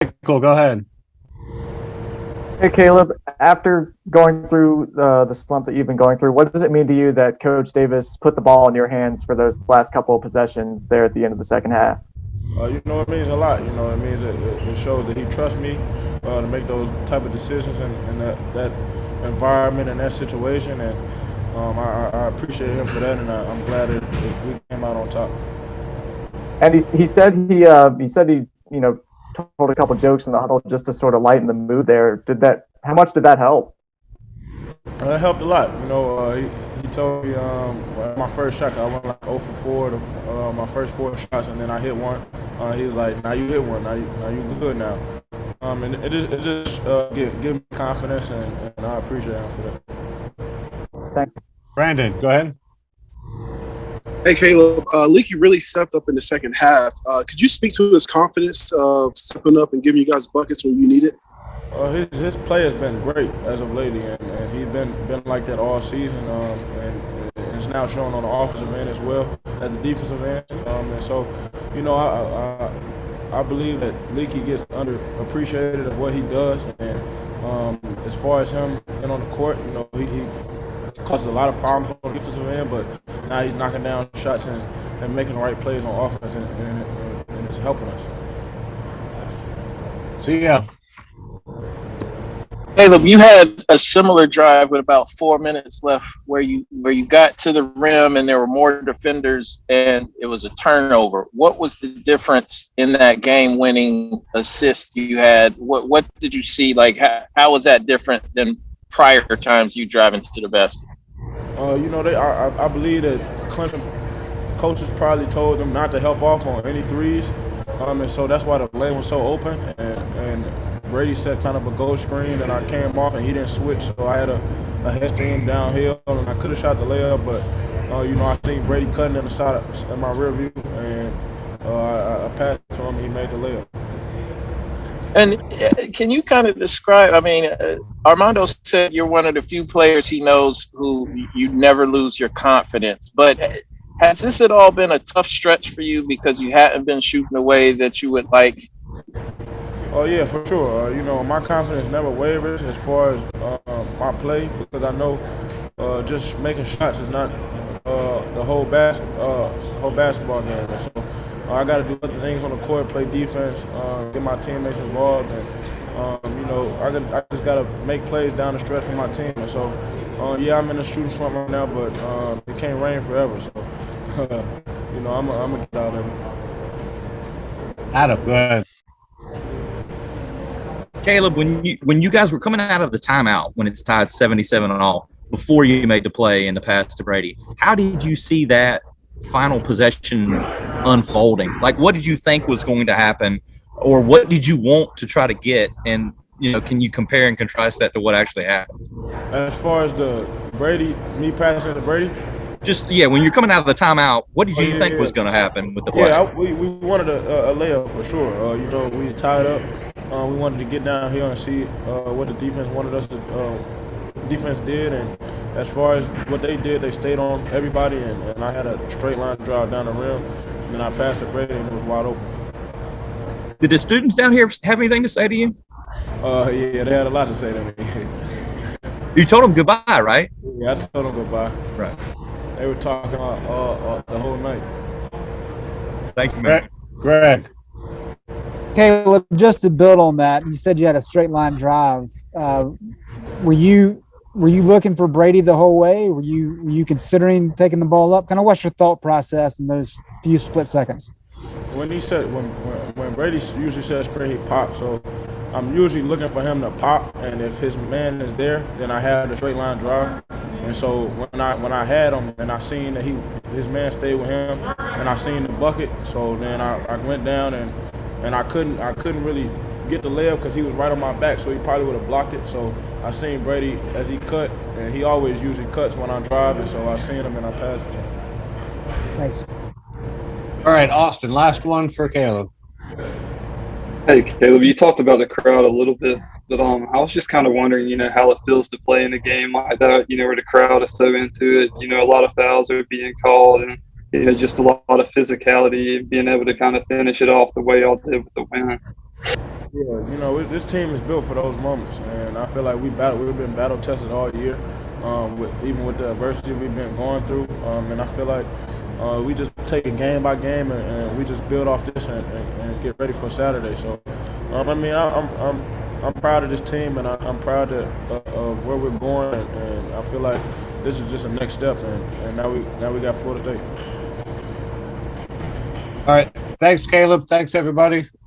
Michael, go ahead. Hey, Caleb, after going through the slump that you've been going through, what does it mean to you that Coach Davis put the ball in your hands for those last couple of possessions there at the end of the second half? It means a lot. It means it shows that he trusts me to make those type of decisions in that environment and that situation. And I appreciate him for that, and I'm glad that we came out on top. And he said he told a couple jokes in the huddle just to sort of lighten the mood there. How much did that help? It helped a lot. He told me my first shot, I went like 0 for 4 my first 4 shots, and then I hit one. He was like, "Now you hit one. Now you good now." And it just give me confidence, and I appreciate him for that. Thank you. Brandon, go ahead. Hey, Caleb, Leaky really stepped up in the second half. Could you speak to his confidence of stepping up and giving you guys buckets when you need it? His play has been great as of lately, and he's been like that all season, and it's now showing on the offensive end as well as the defensive end. And so, I believe that Leaky gets underappreciated of what he does, and as far as him being on the court, he causes a lot of problems on the defensive end, but now he's knocking down shots and making the right plays on offense, and it's helping us. See ya. Caleb, you had a similar drive with about 4 minutes left where you got to the rim and there were more defenders and it was a turnover. What was the difference in that game-winning assist you had? What did you see? Like, how was that different than prior times you driving to the basket? I believe that Clemson coaches probably told them not to help off on any threes, and so that's why the lane was so open, and Brady set kind of a goal screen, and I came off, and he didn't switch, so I had a head steam downhill, and I could have shot the layup, but I seen Brady cutting in the side in my rear view, and I passed to him, and he made the layup. And can you kind of describe, Armando said you're one of the few players he knows who you never lose your confidence, but has this at all been a tough stretch for you because you hadn't been shooting the way that you would like? Oh, yeah, for sure. My confidence never wavers as far as my play, because I know just making shots is not the whole basketball game. And so I got to do other things on the court, play defense, get my teammates involved, and I just got to make plays down the stretch for my team. And so, I'm in a shooting slump right now, but it can't rain forever. So, I'm gonna get out of it. Adam, go ahead. Caleb, when you guys were coming out of the timeout when it's tied 77 and all, before you made the play in the pass to Brady, how did you see that final possession unfolding? Like, what did you think was going to happen, or what did you want to try to get? And can you compare and contrast that to what actually happened? As far as me passing to Brady? When you're coming out of the timeout, what did you think was going to happen with the play? Yeah, we wanted a layup for sure. We tied up. We wanted to get down here and see what the defense wanted us to. Defense did, and as far as what they did, they stayed on everybody, and I had a straight line drive down the rim, and then I passed to Brady, and it was wide open. Did the students down here have anything to say to you? Yeah, they had a lot to say to me. You told them goodbye, right? Yeah, I told them goodbye. Right. They were talking about the whole night. Thank you, man. Greg. Caleb, just to build on that, you said you had a straight line drive. Were you looking for Brady the whole way? Were you considering taking the ball up? Kind of what's your thought process in those few split seconds? When Brady usually says spray, he pops. So I'm usually looking for him to pop, and if his man is there, then I have the straight line drive. And so when I had him and I seen that his man stayed with him, and I seen the bucket, so then I went down and I couldn't really get the layup because he was right on my back, so he probably would have blocked it. So I seen Brady as he cut, and he always usually cuts when I drive, and so I seen him and I passed it to him. Thanks. All right, Austin, last one for Caleb. Hey, Caleb, you talked about the crowd a little bit, but I was just kind of wondering, how it feels to play in a game like that, where the crowd is so into it. A lot of fouls are being called, and just a lot of physicality, being able to kind of finish it off the way y'all did with the win. Yeah, you know, this team is built for those moments, and I feel like we've been battle tested all year, even with the adversity we've been going through, and I feel like we just take it game by game, and we just build off this and get ready for Saturday. So, I mean, I'm proud of this team, and I'm proud of where we're going, and I feel like this is just a next step, and now we got Florida State. All right. Thanks, Caleb. Thanks, everybody.